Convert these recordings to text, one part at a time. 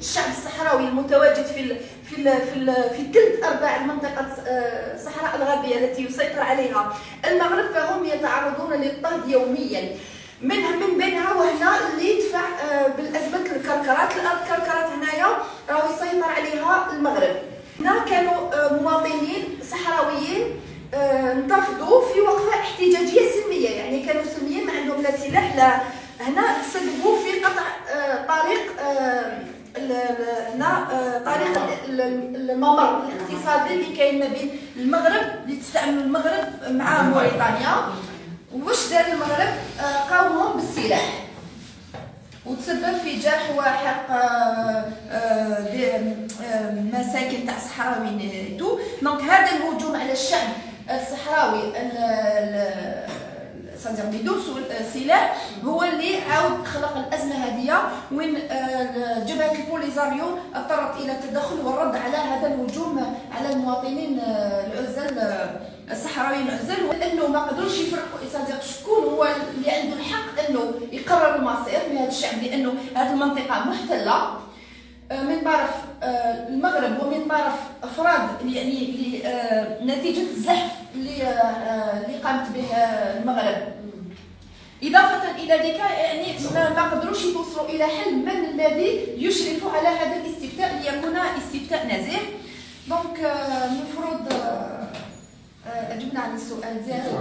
الشعب الصحراوي المتواجد في ثلث ارباع المنطقه الصحراء الغربيه التي يسيطر عليها المغرب، فهم يتعرضون للاضطهاد يوميا. من بينها وهنا اللي يدفع بالازمه الكركرات. الكركرات هنايا راهو يسيطر عليها المغرب. هنا كانوا مواطنين صحراويين انتفضوا في وقفه احتجاجيه سلميه، يعني كانوا سلميين ما عندهم لا سلاح لا. هنا سببوا في قطع طريق هنا طريق الممر الاقتصادي اللي كاين ما بين المغرب اللي تستعمل المغرب مع موريتانيا. واش دار المغرب؟ قاومهم بالسلاح وتسبب في جرح وحرق مساكن تاع الصحراويين. دونك هذا الهجوم على الشعب الصحراوي بدون سلاح هو اللي عاود خلق الازمه هذه، وين جبهه البوليزاريو اضطرت الى التدخل والرد على هذا الهجوم على المواطنين العزل الصحراويين العزل، وانه ما قدروش يفرقوا شكون هو اللي عنده الحق انه يقرر المصير من هذا الشعب، لانه هذه المنطقه محتله من طرف المغرب ومن طرف افراد يعني نتيجه الزحف اللي قامت به المغرب. اضافه الى ذلك يعني ما قدروش يوصلوا الى حل من الذي يشرف على هذا الاستفتاء ليكون استفتاء نزيه. دونك المفروض اجبنا على السؤال زياده.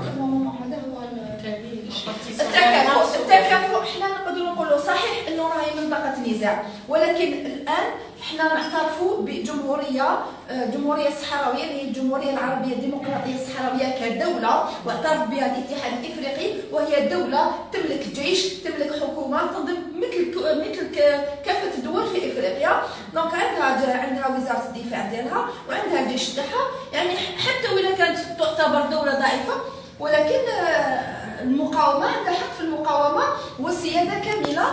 هذا هو التكافؤ. حنا نقدروا نقولوا صحيح انه راهي منطقه نزاع، ولكن الان حنا نعترفوا جمهوريه صحراويه اللي هي الجمهوريه العربيه الديمقراطيه الصحراويه كدوله، واعترف بها الاتحاد الافريقي، وهي دوله تملك جيش، تملك حكومه تنظم مثل كافه الدول في افريقيا. دونك عندها وزاره الدفاع ديالها وعندها الجيش تاعها، يعني حتى ولا كانت تعتبر دوله ضعيفه ولكن المقاومه عندها حق في المقاومه والسياده كامله